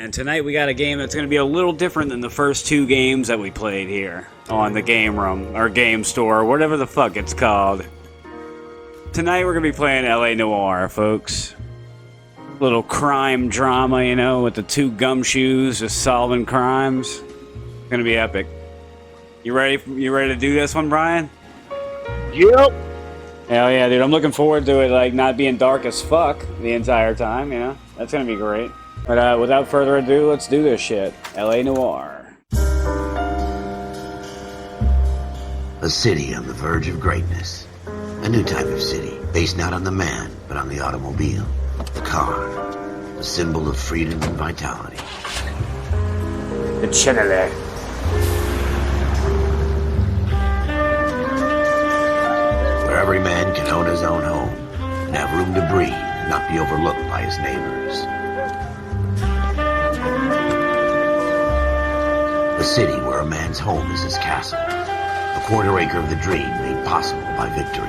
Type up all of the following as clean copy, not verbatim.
And tonight we got a game that's going to be a little different than the first two games that we played here on the game room, or game store, whatever the fuck it's called. Tonight we're going to be playing LA Noire, folks. Little crime drama, you know, with the two gumshoes just solving crimes. It's going to be epic. You ready to do this one, Brian? Yep. Hell yeah, dude. I'm looking forward to it, like, not being dark as fuck the entire time, you know? That's going to be great. But without further ado, let's do this shit. LA Noire. A city on the verge of greatness. A new type of city, based not on the man, but on the automobile. The car. The symbol of freedom and vitality. The Chile. Where every man can own his own home and have room to breathe and not be overlooked by his neighbors. A city where a man's home is his castle. A quarter acre of the dream made possible by victory.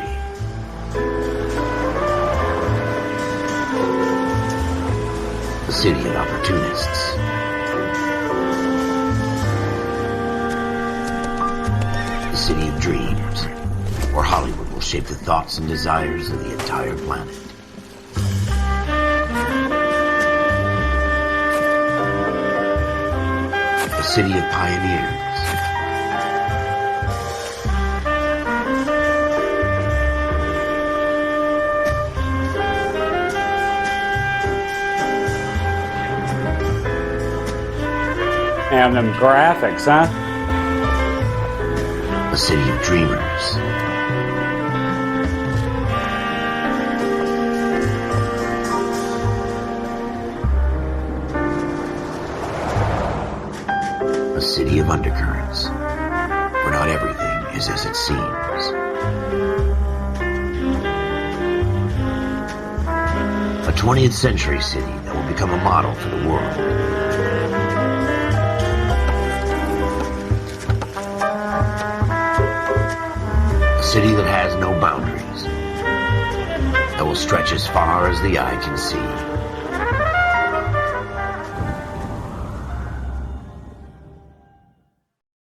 A city of opportunists. A city of dreams, where Hollywood will shape the thoughts and desires of the entire planet. A city of pioneers. And them graphics, huh? A city of dreamers. A city of undercurrents, where not everything is as it seems. A 20th century city that will become a model for the world. A city that has no boundaries, that will stretch as far as the eye can see.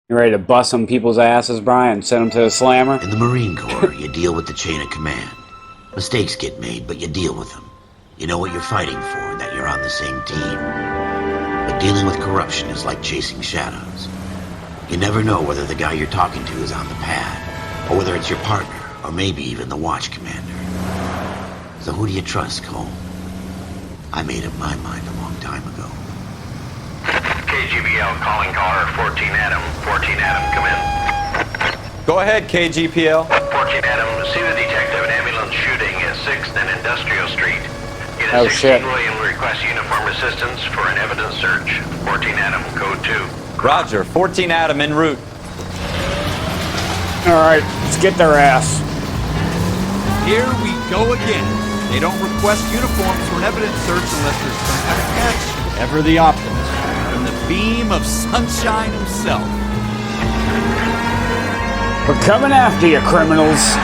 You ready to bust some people's asses, Brian? Send them to the slammer? In the Marine Corps, you deal with the chain of command. Mistakes get made, but you deal with them. You know what you're fighting for and that you're on the same team. But dealing with corruption is like chasing shadows. You never know whether the guy you're talking to is on the pad, or whether it's your partner, or maybe even the watch commander. So who do you trust, Cole? I made up my mind a long time ago. KGBL calling caller 14 Adam. 14 Adam, come in. Go ahead, KGPL. 14 Adam, see the detective an ambulance shooting at 6th and Industrial Street. Get a Oh, 16 shit. William request uniform assistance for an evidence search. 14 Adam, code 2. Roger, 14 Adam en route. Alright, let's get their ass. Here we go again. They don't request uniforms for an evidence search unless there's some kind of catch. Ever the optimist. From the beam of sunshine himself. We're coming after you, criminals.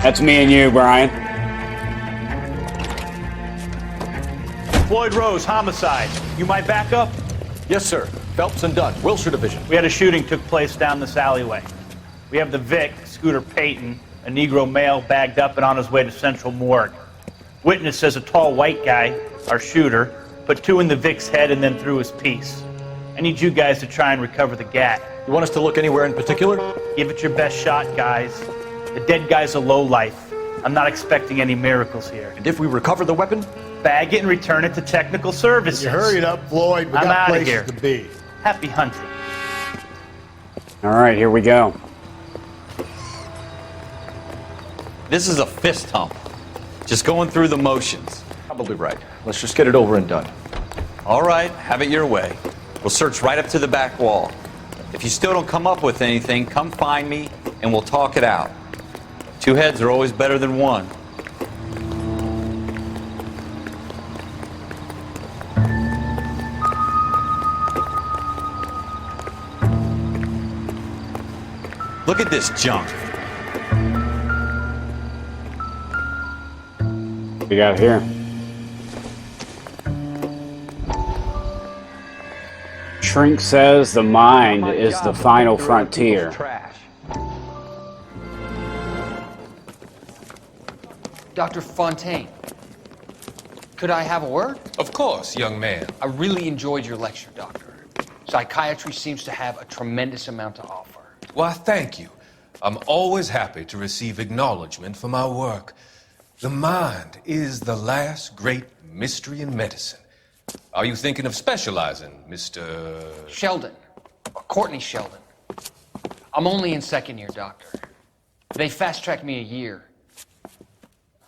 That's me and you, Brian. Floyd Rose, homicide. You might back up? Yes, sir. Phelps and Dunn, Wilshire Division. We had a shooting took place down this alleyway. We have the Vic, Scooter Payton, a Negro male bagged up and on his way to Central Morgue. Witness says a tall white guy, our shooter, put 2 in the Vic's head and then threw his piece. I need you guys to try and recover the gat. You want us to look anywhere in particular? Give it your best shot, guys. The dead guy's a lowlife. I'm not expecting any miracles here. And if we recover the weapon? Bag it and return it to technical services. You hurry it up, Floyd. We I'm got outta places here. to be. Happy hunting. Alright, here we go. This is a fist hump. Just going through the motions. Probably right. Let's just get it over and done. All right, have it your way. We'll search right up to the back wall. If you still don't come up with anything, come find me and we'll talk it out. 2 heads are always better than 1. Look at this junk. What we got here? Shrink says the mind is the final frontier. Dr. Fontaine, could I have a word? Of course, young man. I really enjoyed your lecture, Doctor. Psychiatry seems to have a tremendous amount to offer. Why, thank you. I'm always happy to receive acknowledgement for my work. The mind is the last great mystery in medicine. Are you thinking of specializing, Mr. Sheldon, or Courtney Sheldon. I'm only in second year, Doctor. They fast-tracked me a year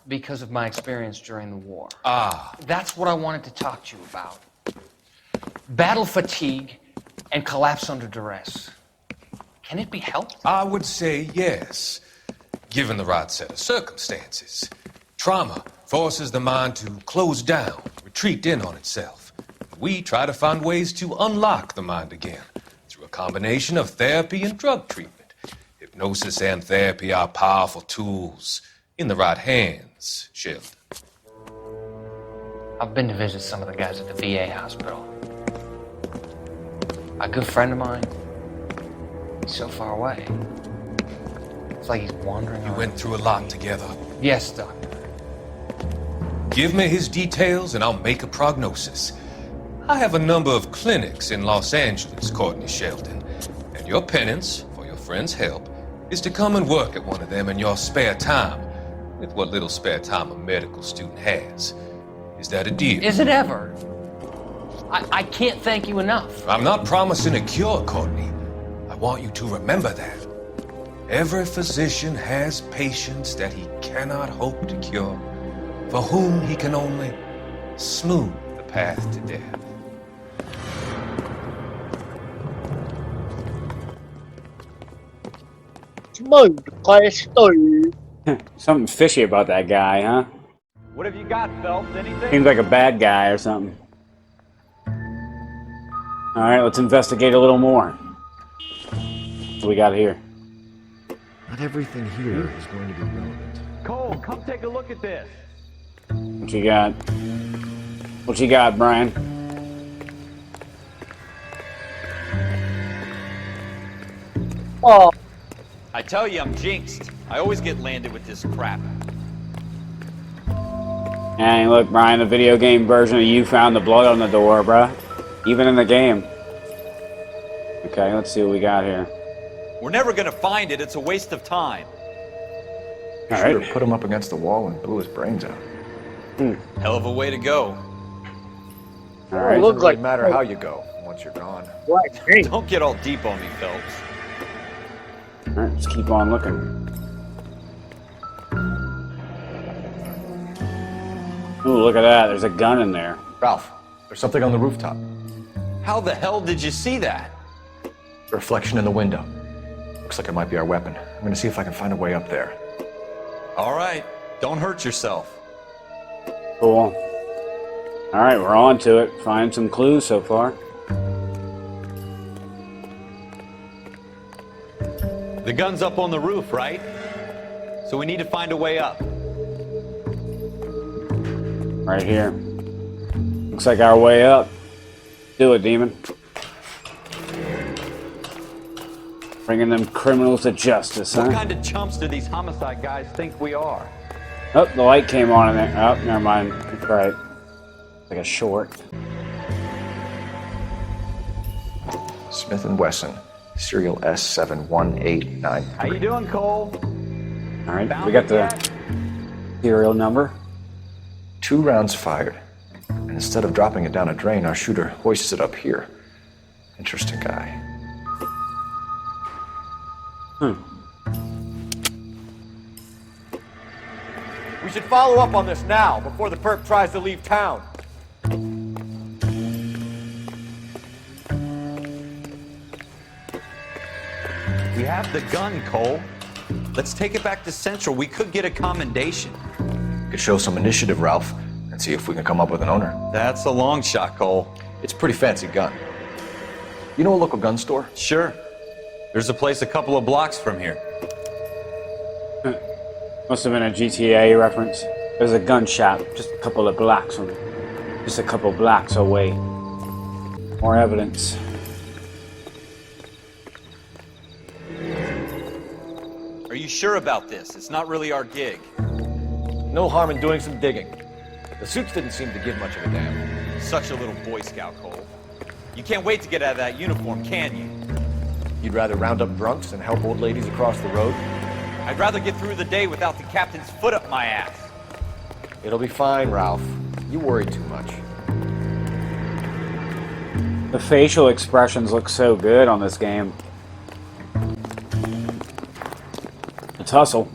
because of my experience during the war. Ah. That's what I wanted to talk to you about. Battle fatigue and collapse under duress. Can it be helped? I would say yes, given the right set of circumstances. Trauma forces the mind to close down, retreat in on itself. We try to find ways to unlock the mind again through a combination of therapy and drug treatment. Hypnosis and therapy are powerful tools in the right hands, Sheldon. I've been to visit some of the guys at the VA hospital. A good friend of mine, he's so far away. It's like he's wandering You around. went through a lot together. Yes, Doctor. Give me his details and I'll make a prognosis. I have a number of clinics in Los Angeles, Courtney Sheldon, and your penance, for your friend's help, is to come and work at one of them in your spare time, with what little spare time a medical student has. Is that a deal? Is it ever? I can't thank you enough. I'm not promising a cure, Courtney. I want you to remember that. Every physician has patients that he cannot hope to cure, for whom he can only smooth the path to death. Something fishy about that guy, huh? What have you got, Phelps? Anything? Seems like a bad guy or something. Alright, let's investigate a little more. What do we got here? Not everything here is going to be relevant. Cole, come take a look at this. What you got? What you got, Brian? I tell you, I'm jinxed. I always get landed with this crap. Hey, look, Brian, the video game version of you found the blood on the door, bruh. Even in the game. Okay, let's see what we got here. We're never gonna find it. It's a waste of time. All Should've right. put him up against the wall and blew his brains out. Hell of a way to go. All right. Doesn't really matter how you go once you're gone. Don't get all deep on me, Phelps. All right, let's keep on looking. Ooh, look at that. There's a gun in there. Ralph, there's something on the rooftop. How the hell did you see that? A reflection in the window. Looks like it might be our weapon. I'm gonna see if I can find a way up there. All right, don't hurt yourself. Cool. All right, we're on to it. Find some clues so far. The gun's up on the roof, right? So we need to find a way up. Right here. Looks like our way up. Do it, demon. Bringing them criminals to justice, What huh? kind of chumps do these homicide guys think we are? Oh, the light came on in there. Oh, never mind. That's right. Like a short. Smith & Wesson, serial S71893. How you doing, Cole? All right, we got the serial number. 2 rounds fired. And instead of dropping it down a drain, our shooter hoists it up here. Interesting guy. We should follow up on this now, before the perp tries to leave town. We have the gun, Cole. Let's take it back to Central. We could get a commendation. Could show some initiative, Ralph, and see if we can come up with an owner. That's a long shot, Cole. It's a pretty fancy gun. You know a local gun store? Sure. There's a place a couple of blocks from here. Must have been a GTA reference. There's a gun shop just a couple of blocks away. More evidence. Are you sure about this? It's not really our gig. No harm in doing some digging. The suits didn't seem to give much of a damn. Such a little Boy Scout, Cole. You can't wait to get out of that uniform, can you? You'd rather round up drunks and help old ladies across the road? I'd rather get through the day without the captain's foot up my ass. It'll be fine, Ralph. You worry too much. The facial expressions look so good on this game. Let's hustle.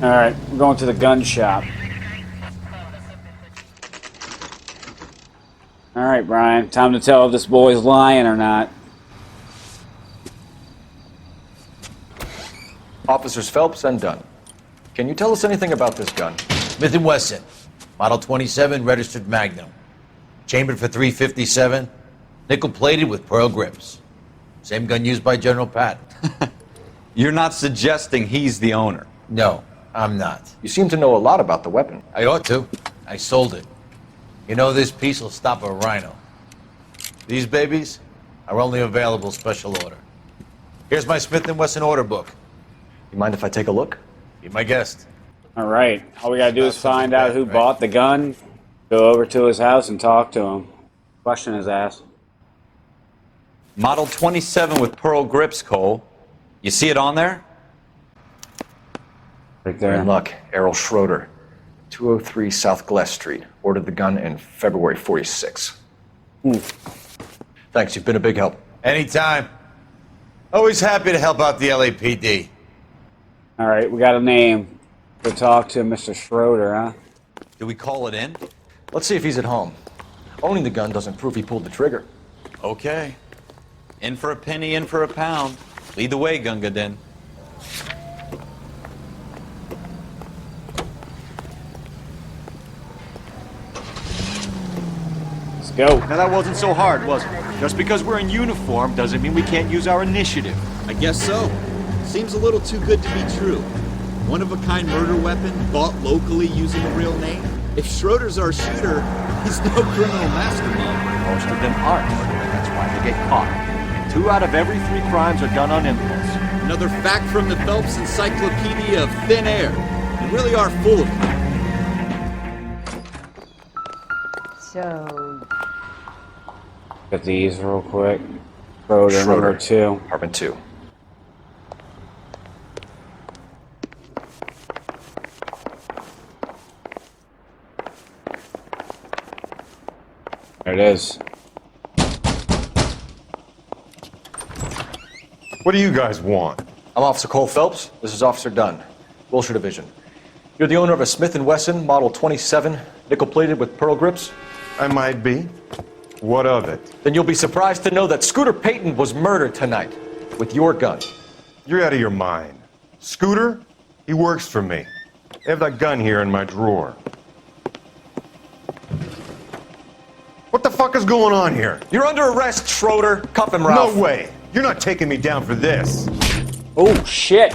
Alright, we're going to the gun shop. Alright, Brian, time to tell if this boy's lying or not. Officers Phelps and Dunn. Can you tell us anything about this gun? Smith & Wesson, Model 27, registered Magnum. Chambered for .357, nickel-plated with pearl grips. Same gun used by General Patton. You're not suggesting he's the owner? No, I'm not. You seem to know a lot about the weapon. I ought to. I sold it. You know, this piece will stop a rhino. These babies are only available special order. Here's my Smith & Wesson order book. You mind if I take a look? Be my guest. Alright, all we gotta do is find out who bought the gun, go over to his house and talk to him. Question his ass. Model 27 with pearl grips, Cole. You see it on there? Right You're there. in luck. Errol Schroeder, 203 South Glass Street. Ordered the gun in February '46. Thanks, you've been a big help. Anytime. Always happy to help out the LAPD. Alright, we got a name to talk to Mr. Schroeder, huh? Do we call it in? Let's see if he's at home. Owning the gun doesn't prove he pulled the trigger. Okay. In for a penny, in for a pound. Lead the way, Gunga Din. Let's go. Now that wasn't so hard, was it? Just because we're in uniform doesn't mean we can't use our initiative. I guess so. Seems a little too good to be true. One-of-a-kind murder weapon bought locally using a real name? If Schroeder's our shooter, he's no criminal mastermind. Most of them aren't. That's why they get caught. And 2 out of every 3 crimes are done on impulse. Another fact from the Phelps Encyclopedia of Thin Air. You really are full of them. So, Get these real quick. Schroeder number 2. Apartment 2. There it is. What do you guys want? I'm Officer Cole Phelps. This is Officer Dunn, Wilshire Division. You're the owner of a Smith & Wesson Model 27, nickel-plated with pearl grips? I might be. What of it? Then you'll be surprised to know that Scooter Payton was murdered tonight with your gun. You're out of your mind. Scooter? He works for me. I have that gun here in my drawer. What the fuck is going on here? You're under arrest, Schroeder. Cuff him, Ralph. No way. You're not taking me down for this. Oh, shit.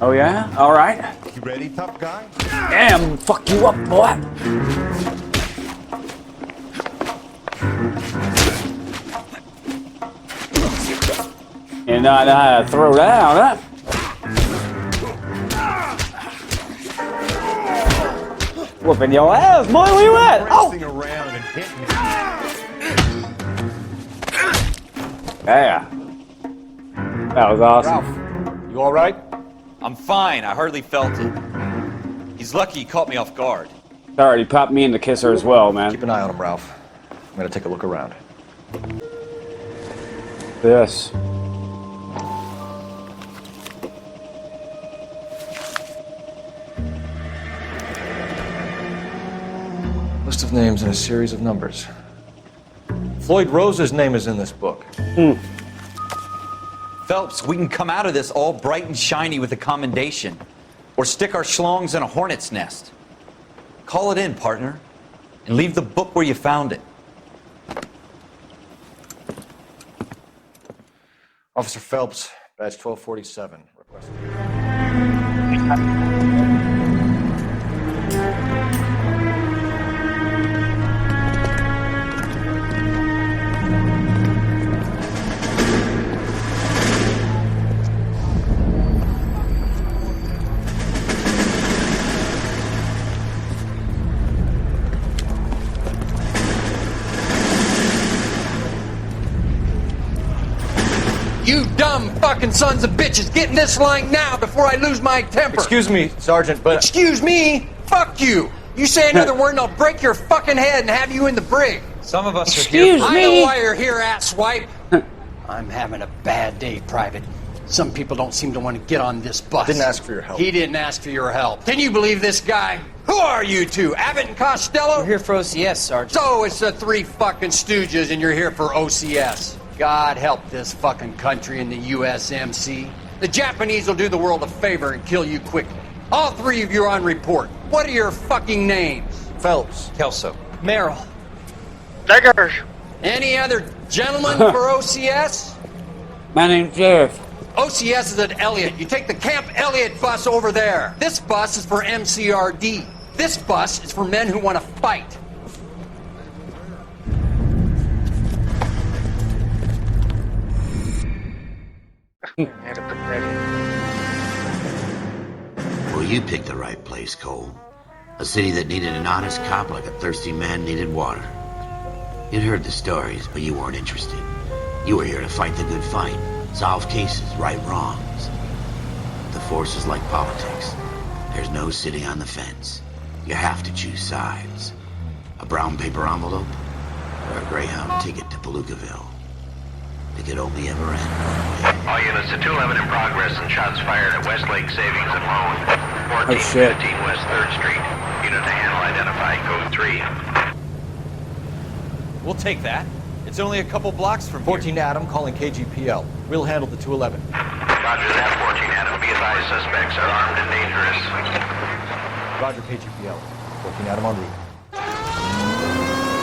Oh, yeah? Alright. You ready, tough guy? Damn, fuck you up, boy. You know how to throw down, huh? Whooping your ass, boy, where you at? Oh! Racing around and hitting me. Yeah. That was awesome. Ralph, you all right? I'm fine. I hardly felt it. He's lucky he caught me off guard. Sorry, he popped me in the kisser as well, man. Keep an eye on him, Ralph. I'm gonna take a look around. This. List of names and a series of numbers. Floyd Rose's name is in this book. Phelps, we can come out of this all bright and shiny with a commendation. Or stick our schlongs in a hornet's nest. Call it in, partner. And leave the book where you found it. Officer Phelps, badge 1247. Requested. dumb fucking sons of bitches. Get in this line now before I lose my temper. Excuse me, Sergeant, but... Excuse me? Fuck you. You say another word and I'll break your fucking head and have you in the brig. Some of us are here. I know why you're here, asswipe. I'm having a bad day, Private. Some people don't seem to want to get on this bus. Didn't ask for your help. He didn't ask for your help. Can you believe this guy? Who are you two? Abbott and Costello? We're here for OCS, Sergeant. So it's the three fucking stooges and you're here for OCS. God help this fucking country and the USMC. The Japanese will do the world a favor and kill you quickly. All three of you are on report. What are your fucking names? Phelps. Kelso. Merrill. Daggers. Any other gentlemen for OCS? My name's Sheriff. OCS is at Elliott. You take the Camp Elliott bus over there. This bus is for MCRD. This bus is for men who want to fight. Well, you picked the right place, Cole. A city that needed an honest cop like a thirsty man needed water. You'd heard the stories, but you weren't interested. You were here to fight the good fight, solve cases, right wrongs. The force is like politics. There's no sitting on the fence. You have to choose sides. A brown paper envelope or a Greyhound ticket to Palookaville. It could only ever end one way. All units to 211 in progress and shots fired at Westlake Savings and Loan. 14 shit. 15 West 3rd Street. Unit to handle identified code 3. We'll take that. It's only a couple blocks from here. 14 Adam calling KGPL. We'll handle the 211. Roger that, 14 Adam. Be advised, suspects are armed and dangerous. Roger, KGPL. 14 Adam en route.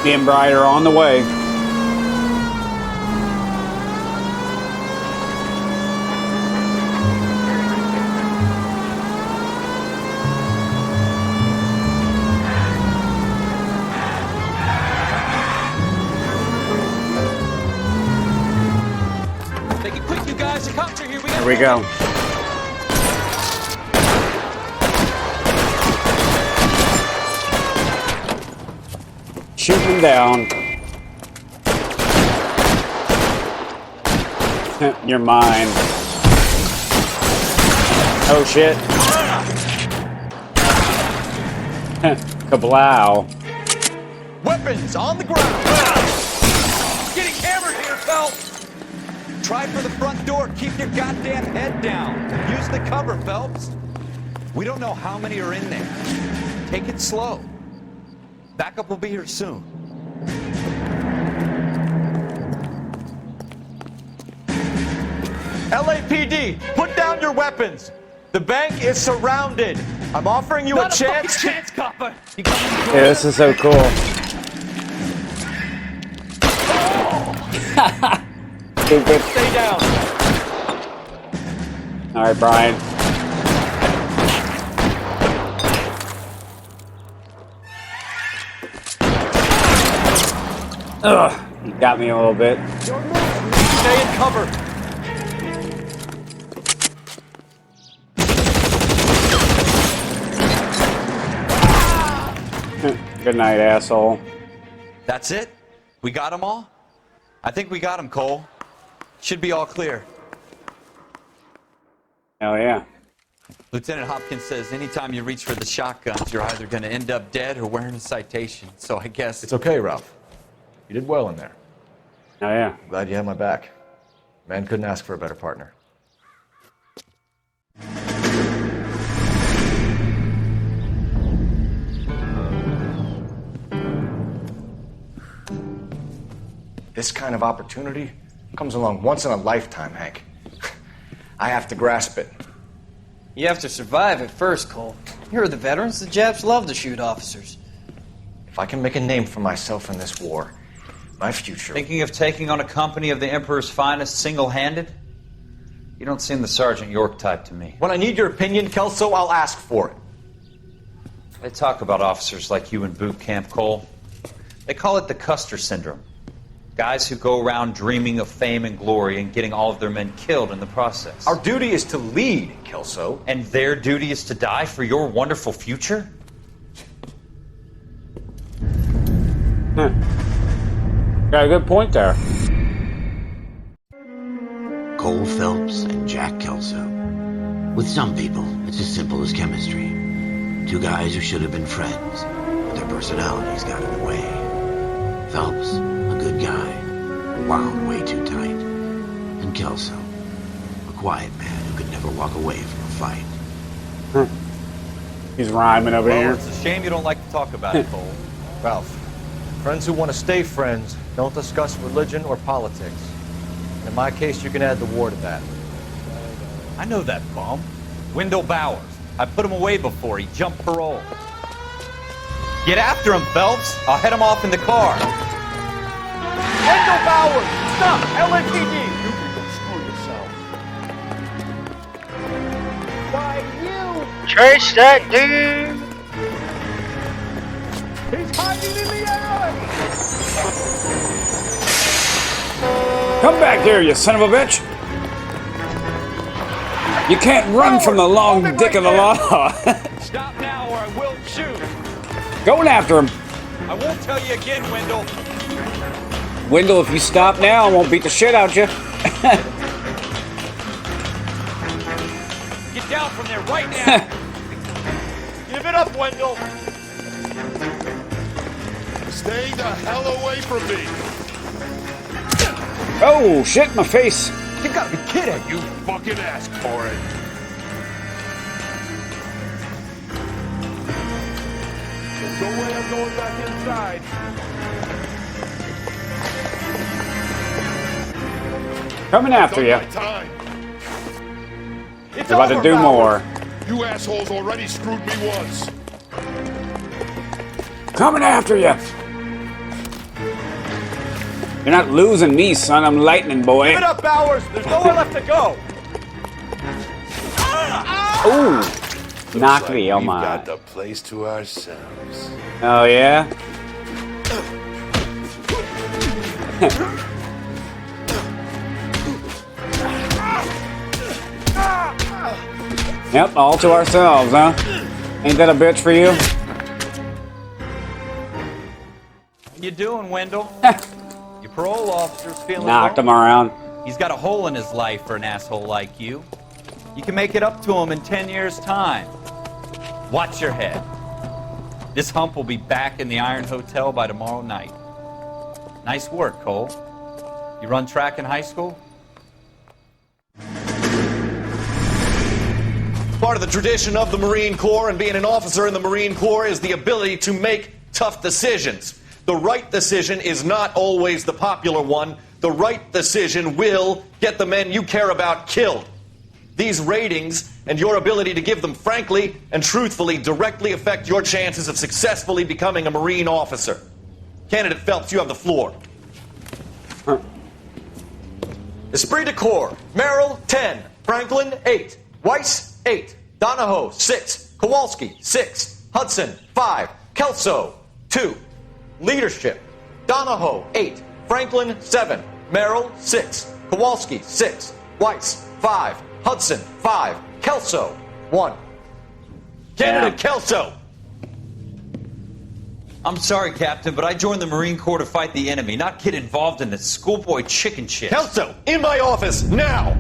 Me and Bride are on the way. Here we go. Shoot him down. You're mine. Oh shit. Kablow. Weapons on the ground. Getting hammered here, Phelps. Try for the front door. Keep your goddamn head down. Use the cover, Phelps. We don't know how many are in there. Take it slow. Backup will be here soon. LAPD, put down your weapons. The bank is surrounded. I'm offering you a chance. Chance, copper. Yeah, this is so cool. Stupid. Stay down. All right, Brian. Ugh, you got me a little bit. Stay in cover. Good night, asshole. That's it? We got them all? I think we got them, Cole. Should be all clear. Hell yeah. Lieutenant Hopkins says anytime you reach for the shotguns, you're either going to end up dead or wearing a citation. So I guess... It's okay, Ralph. You did well in there. Oh yeah. I'm glad you had my back. Man couldn't ask for a better partner. This kind of opportunity comes along once in a lifetime, Hank. I have to grasp it. You have to survive at first, Cole. Here are the veterans. The Japs love to shoot officers. If I can make a name for myself in this war, my future... Thinking of taking on a company of the Emperor's finest single-handed? You don't seem the Sergeant York type to me. When I need your opinion, Kelso, I'll ask for it. They talk about officers like you in boot camp, Cole. They call it the Custer Syndrome. Guys who go around dreaming of fame and glory and getting all of their men killed in the process. Our duty is to lead, Kelso. And their duty is to die for your wonderful future? Got a good point there. Cole Cole Phelps and Jack Kelso. With some people, it's as simple as chemistry. Two guys who should have been friends, but their personalities got in the way. Phelps, a good guy, wound way too tight. And Kelso, a quiet man who could never walk away from a fight. He's rhyming over here. It's a shame you don't like to talk about it, Cole. Ralph, friends who want to stay friends don't discuss religion or politics. In my case, you can add the war to that. I know that bum. Wendell Bowers. I put him away before he jumped parole. Get after him, Phelps. I'll head him off in the car. Wendell Bowers! Stop! LAPD! You can go screw yourself. Why, you... Trace that dude! He's hiding in the alley! Come back here, you son of a bitch! You can't run from the long dick of the law. Stop now or I will shoot. Going after him. I won't tell you again, Wendell. Wendell, if you stop now, I won't beat the shit out you. Get down from there right now. Give it up, Wendell. Stay the hell away from me. Oh, shit, my face. You gotta be kidding. You fucking asked for it. There's no way I'm going back inside. Coming after you. Time. You're about to do more. You assholes already screwed me once. Coming after you. You're not losing me, son. I'm lightning, boy. Give it up, Bowers! There's nowhere left to go! Ooh. Knocked me, oh my. We've got the place to ourselves. Oh, yeah? Yep, all to ourselves, huh? Ain't that a bitch for you? How you doing, Wendell? Your parole officer's feeling Knocked well. him around. He's got a hole in his life for an asshole like you. You can make it up to him in 10 years' time. Watch your head. This hump will be back in the Iron Hotel by tomorrow night. Nice work, Cole. You run track in high school? Part of the tradition of the Marine Corps and being an officer in the Marine Corps is the ability to make tough decisions. The right decision is not always the popular one. The right decision will get the men you care about killed. These ratings and your ability to give them frankly and truthfully directly affect your chances of successfully becoming a Marine officer. Candidate Phelps, you have the floor. Esprit de Corps, Merrill, 10. Franklin, 8. Weiss, 8. Donahoe, 6. Kowalski, 6. Hudson, 5. Kelso, 2. Leadership, Donahoe, 8. Franklin, 7. Merrill, 6. Kowalski, 6. Weiss, 5. Hudson, 5. Kelso, 1. Candidate Kelso! I'm sorry, Captain, but I joined the Marine Corps to fight the enemy, not get involved in this schoolboy chicken shit. Kelso, in my office, now!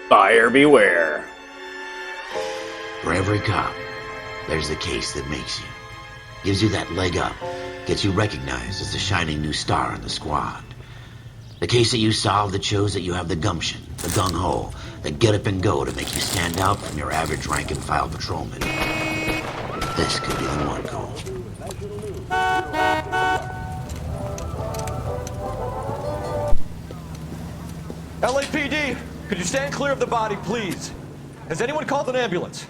Buyer beware. For every cop, there's the case that makes you. Gives you that leg up. Gets you recognized as the shining new star in the squad. The case that you solve that shows that you have the gumption, the gung-ho, the get up and go to make you stand out from your average rank-and-file patrolman. This could be the one, Cole. LAPD, could you stand clear of the body, please? Has anyone called an ambulance?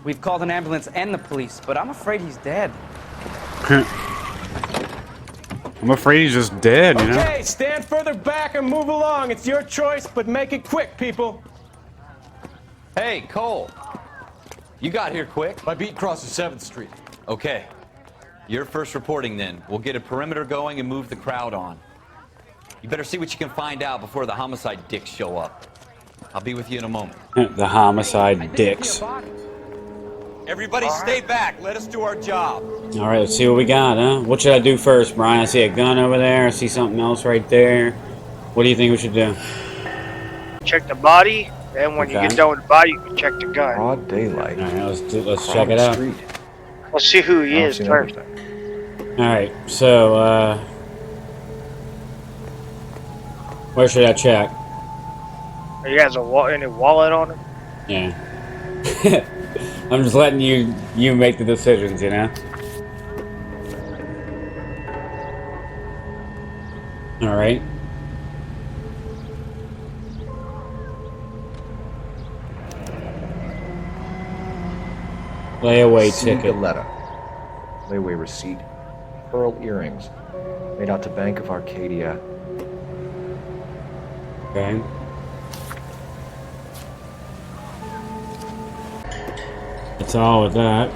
We've called an ambulance and the police, but I'm afraid he's dead. I'm afraid he's just dead, you know? Okay, stand further back and move along. It's your choice, but make it quick, people. Hey, Cole. You got here quick. My beat crosses 7th Street. Okay. You're first reporting then. We'll get a perimeter going and move the crowd on. You better see what you can find out before the homicide dicks show up. I'll be with you in a moment. The homicide dicks. Everybody stay back. Let us do our job. All right, let's see what we got, huh? What should I do first, Brian? I see a gun over there. I see something else right there. What do you think we should do? Check the body, and when you Okay. get done with the body, you can check the gun. Broad daylight. All right, let's check it out. Street. Let's see who he I've is seen first. everything. All right, so where should I check? He has any wallet on him? Yeah. I'm just letting you make the decisions, you know? All right. Layaway ticket. Letter. Layaway receipt. Pearl earrings. Made out to Bank of Arcadia. Okay. That's all with that.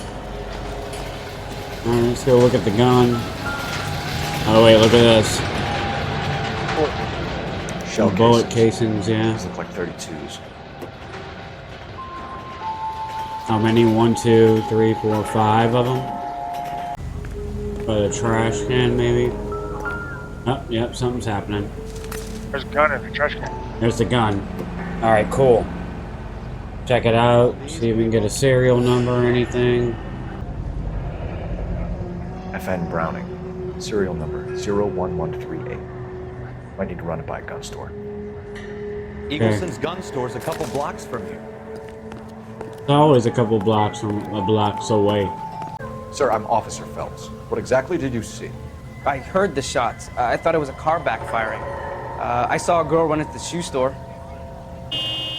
Alright, let's go look at the gun. Oh wait, look at this. Shell bullet casings, yeah. These look like 32s. How many? 1, 2, 3, 4, 5 of them? By the trash can, maybe? Oh, yep, something's happening. There's a gun in the trash can. There's the gun. Alright, cool. Check it out, see if we can get a serial number or anything. FN Browning. Serial number 01138. Might need to run it by a gun store. Eagleson's gun store's a couple blocks from here. It's always a couple blocks away. Sir, I'm Officer Phelps. What exactly did you see? I heard the shots. I thought it was a car backfiring. I saw a girl run at the shoe store.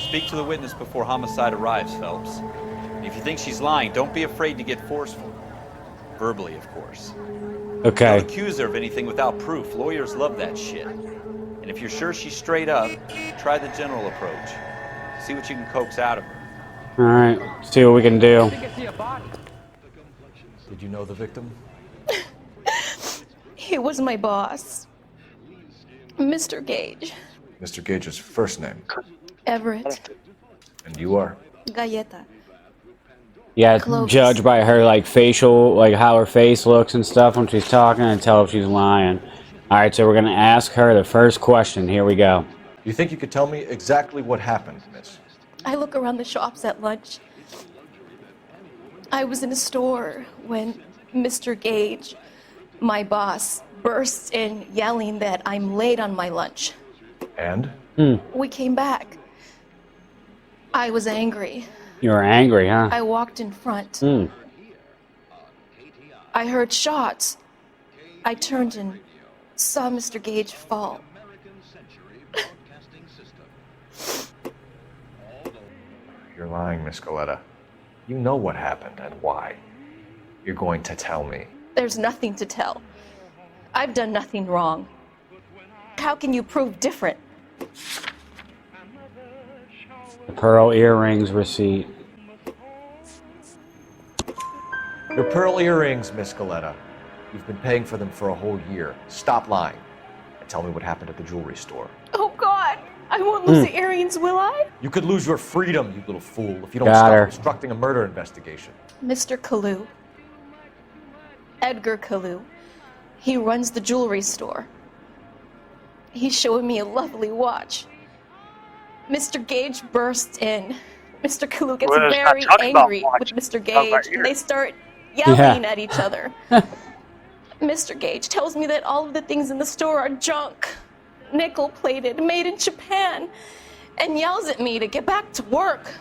Speak to the witness before homicide arrives, Phelps. And if you think she's lying, don't be afraid to get forceful. Verbally, of course. Okay. Don't accuse her of anything without proof. Lawyers love that shit. And if you're sure she's straight up, try the general approach. See what you can coax out of her. Alright, see what we can do. Did you know the victim? He was my boss, Mr. Gage. Mr. Gage's first name. Everett. And you are? Galleta. Yeah, Clovis. judge by her like facial, like how her face looks and stuff when she's talking, and tell if she's lying. Alright, so we're gonna ask her the first question. Here we go. You think you could tell me exactly what happened, miss? I look around the shops at lunch. I was in a store when Mr. Gage, my boss, bursts in yelling that I'm late on my lunch. And? We came back. I was angry. You were angry, huh? I walked in front. I heard shots. I turned and saw Mr. Gage fall. You're lying, Miss Galleta. You know what happened and why. You're going to tell me. There's nothing to tell. I've done nothing wrong. How can you prove different? The pearl earrings receipt. Your pearl earrings, Miss Galleta. You've been paying for them for a whole year. Stop lying. And tell me what happened at the jewelry store. Oh, God! I won't lose the earrings, will I? You could lose your freedom, you little fool, if you don't Got stop her. obstructing a murder investigation. Mr. Kalu. Edgar Kalu. He runs the jewelry store. He's showing me a lovely watch. Mr. Gage bursts in. Mr. Kalu gets Well, let's not very talk about angry with watches. Mr. Talk about Gage, and they start yelling at each other. Mr. Gage tells me that all of the things in the store are junk, nickel-plated, made in Japan, and yells at me to get back to work.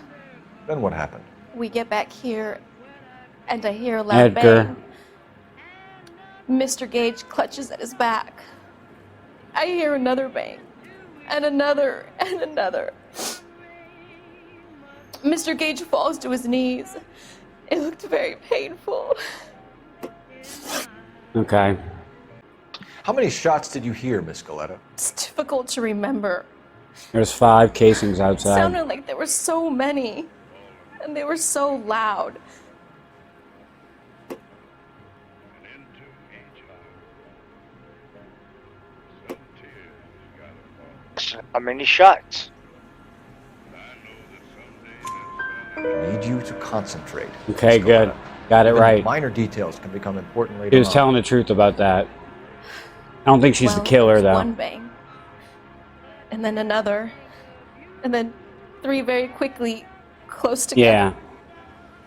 Then what happened? We get back here, and I hear a loud Edgar. bang. Mr. Gage clutches at his back. I hear another bang, and another, and another. Mr. Gage falls to his knees. It looked very painful. Okay. How many shots did you hear, Miss Galleta? It's difficult to remember. There's 5 casings It outside. sounded like there were so many, and they were so loud. How many shots? I need you to concentrate. Okay, Miss good. Galetta. Got it Even right. Minor details can become important later She was on. telling the truth about that. I don't think she's the Well, killer, there's though. one bang, and then another, and then 3 very quickly close together.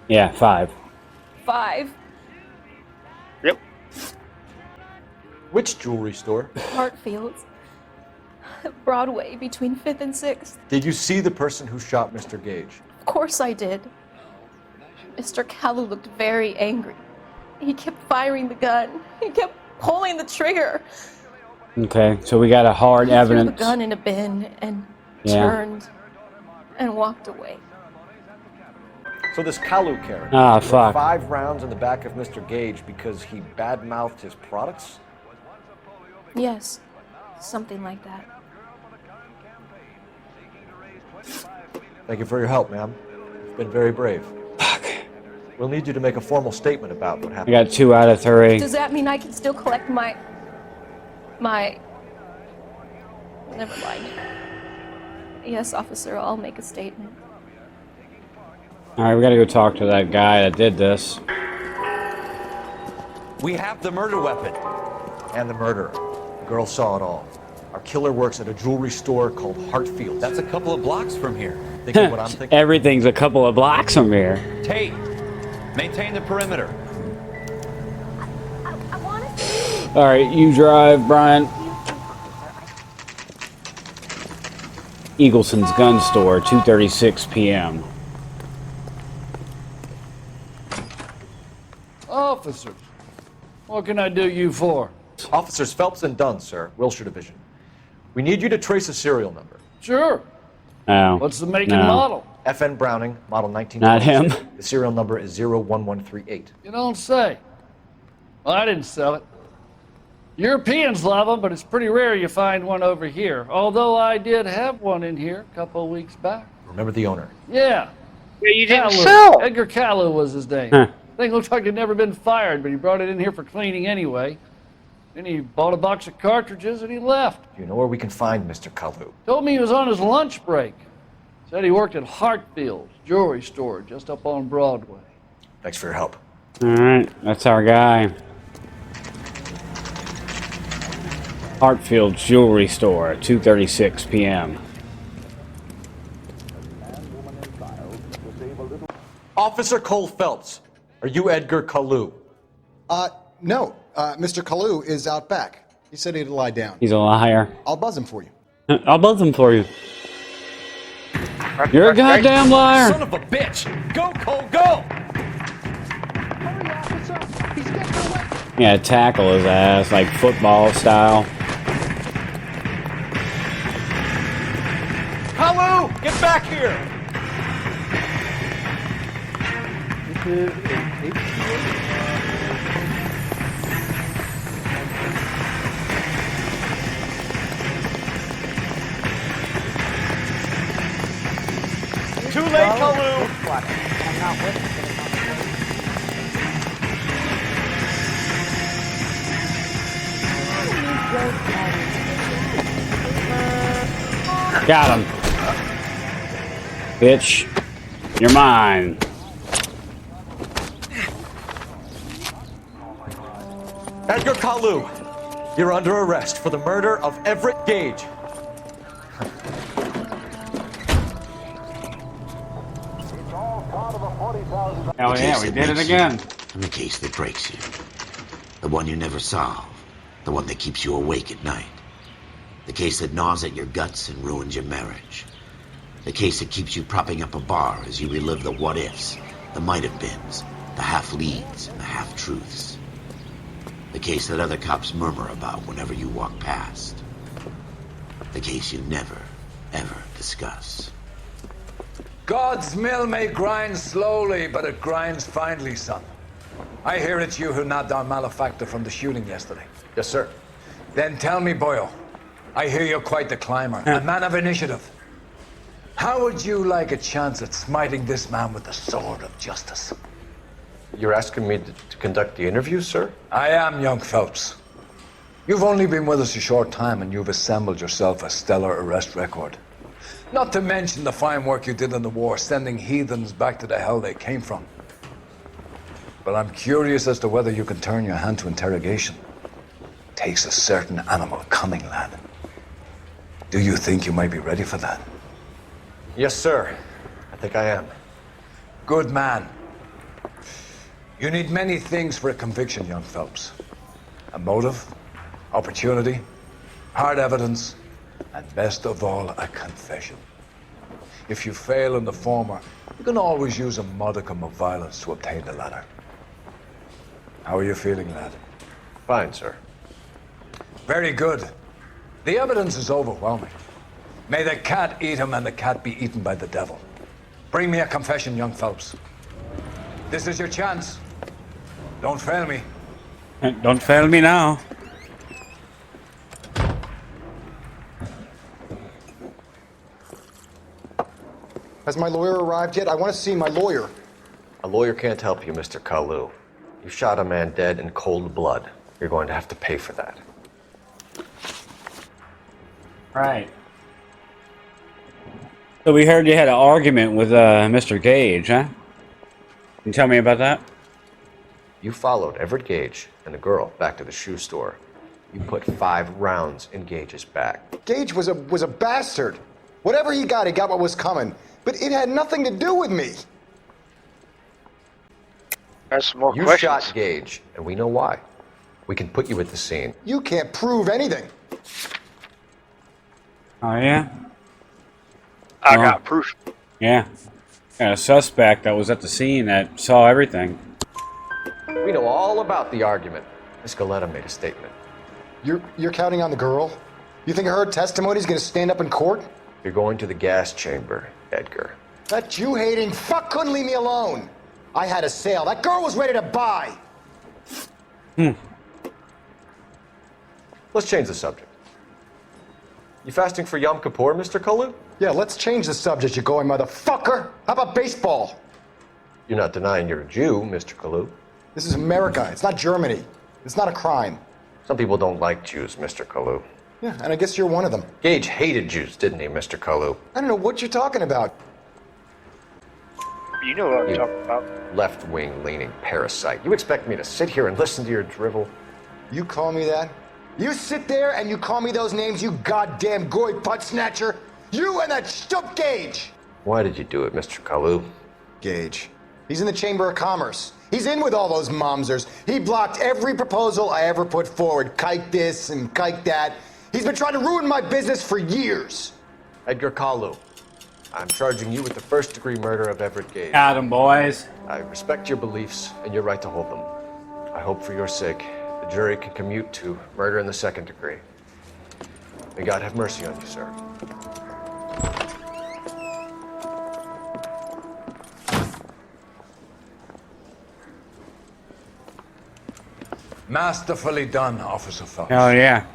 Yeah. Yeah, 5. 5. Yep. Which jewelry store? Hartfield's. Broadway between 5th and 6th. Did you see the person who shot Mr. Gage? Of course I did. Mr. Callow looked very angry. He kept firing the gun. He kept pulling the trigger. Okay, so we got a hard He threw evidence. the gun in a bin and Yeah. turned and walked away. So this Kalu character. Ah, there were fuck. 5 rounds in the back of Mr. Gage because he badmouthed his products? Yes, something like that. Thank you for your help, ma'am. You've been very brave. Fuck. We'll need you to make a formal statement about what I happened. got 2 out of 3. Does that mean I can still collect my... Never mind. Yes, officer, I'll make a statement. Alright, we gotta go talk to that guy that did this. We have the murder weapon. And the murderer. The girl saw it all. Our killer works at a jewelry store called Hartfield. That's a couple of blocks from here. Thinking what I'm thinking? Everything's a couple of blocks from here. Tate, maintain the perimeter. Alright, you drive, Brian. Eagleson's Gun Store, 2:36 p.m. Officers, what can I do you for? Officers Phelps and Dunn, sir. Wilshire Division. We need you to trace a serial number. Sure. Oh. What's the make and model? FN Browning, model 19. Not him. The serial number is 01138. You don't say. Well, I didn't sell it. Europeans love them, but it's pretty rare you find one over here. Although I did have one in here a couple of weeks back. Remember the owner? Yeah. Yeah, you didn't Callow. sell. Edgar Callow was his name. Huh. Thing looked like it'd never been fired, but he brought it in here for cleaning anyway. Then he bought a box of cartridges and he left. Do you know where we can find Mr. Kalu? Told me he was on his lunch break. Said he worked at Hartfield's jewelry store just up on Broadway. Thanks for your help. Alright, that's our guy. Hartfield Jewelry Store, 2:36 p.m. Officer Cole Phelps, are you Edgar Kalu? No. Mr. Kalu is out back. He said he'd lie down. He's a liar. I'll buzz him for you. I'll buzz him for you. You're a goddamn liar. Son of a bitch! Go, Cole, go! Yeah, tackle his ass like football style. Kalu, get back here! Too late, Kalu! Got him. Bitch. You're mine. Edgar Kalu, you're under arrest for the murder of Everett Gage. Hell yeah, we did it again. And the case that breaks you. The one you never solve. The one that keeps you awake at night. The case that gnaws at your guts and ruins your marriage. The case that keeps you propping up a bar as you relive the what-ifs, the might-have-beens, the half-leads, and the half-truths. The case that other cops murmur about whenever you walk past. The case you never, ever discuss. God's mill may grind slowly, but it grinds finely, son. I hear it's you who nabbed our malefactor from the shooting yesterday. Yes, sir. Then tell me, Boyle, I hear you're quite the climber, a man of initiative. How would you like a chance at smiting this man with the sword of justice? You're asking me to conduct the interview, sir? I am, young Phelps. You've only been with us a short time and you've assembled yourself a stellar arrest record. Not to mention the fine work you did in the war, sending heathens back to the hell they came from. But I'm curious as to whether you can turn your hand to interrogation. Takes a certain animal cunning, lad. Do you think you might be ready for that? Yes, sir. I think I am. Good man. You need many things for a conviction, young Phelps. A motive, opportunity, hard evidence, and best of all, a confession. If you fail in the former, you can always use a modicum of violence to obtain the latter. How are you feeling, lad? Fine, sir. Very good. The evidence is overwhelming. May the cat eat him and the cat be eaten by the devil. Bring me a confession, young Phelps. This is your chance. Don't fail me. Don't fail me now. Has my lawyer arrived yet? I want to see my lawyer. A lawyer can't help you, Mr. Kalu. You shot a man dead in cold blood. You're going to have to pay for that. Right. So we heard you had an argument with Mr. Gage, huh? Can you tell me about that? You followed Everett Gage and the girl back to the shoe store. You put 5 rounds in Gage's back. Gage was a bastard. Whatever he got what was coming. But it had nothing to do with me. That's some more You questions. shot Gage, and we know why. We can put you at the scene. You can't prove anything. Oh, yeah? I got proof. Yeah. Got a suspect that was at the scene that saw everything. We know all about the argument. Miss Galetta made a statement. You're counting on the girl? You think her testimony is going to stand up in court? You're going to the gas chamber, Edgar. That Jew-hating fuck couldn't leave me alone. I had a sale. That girl was ready to buy. Let's change the subject. You fasting for Yom Kippur, Mr. Kalu? Yeah, let's change the subject, you going motherfucker. How about baseball? You're not denying you're a Jew, Mr. Kalu. This is America. It's not Germany. It's not a crime. Some people don't like Jews, Mr. Kalu. Yeah, and I guess you're one of them. Gage hated Jews, didn't he, Mr. Kalu? I don't know what you're talking about. You know what I'm talking about. Left-wing leaning parasite. You expect me to sit here and listen to your drivel? You call me that? You sit there and you call me those names, you goddamn goy putt snatcher? You and that stup Gage! Why did you do it, Mr. Kalu? Gage. He's in the Chamber of Commerce. He's in with all those momsers. He blocked every proposal I ever put forward. Kike this and kike that. He's been trying to ruin my business for years. Edgar Kalu, I'm charging you with the first-degree murder of Everett Gage. Got him, boys. I respect your beliefs and your right to hold them. I hope for your sake the jury can commute to murder in the second degree. May God have mercy on you, sir. Masterfully done, Officer Phelps. Oh, yeah.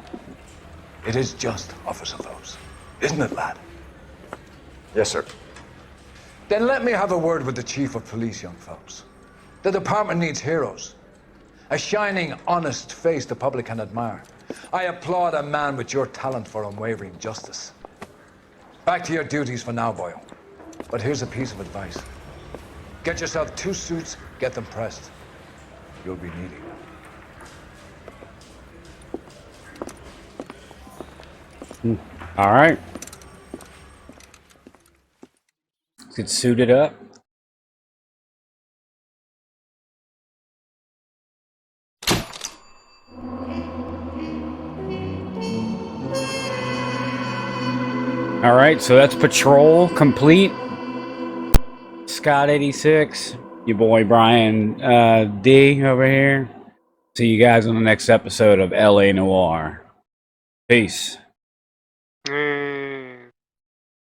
It is just, Officer Phelps. Isn't it, lad? Yes, sir. Then let me have a word with the Chief of Police, young Phelps. The department needs heroes. A shining, honest face the public can admire. I applaud a man with your talent for unwavering justice. Back to your duties for now, Boyle. But here's a piece of advice. Get yourself 2 suits, get them pressed. You'll be needing them. All right. Get suited up. All right, so that's patrol complete. Scott 86, your boy Brian D over here. See you guys on the next episode of LA Noire. Peace.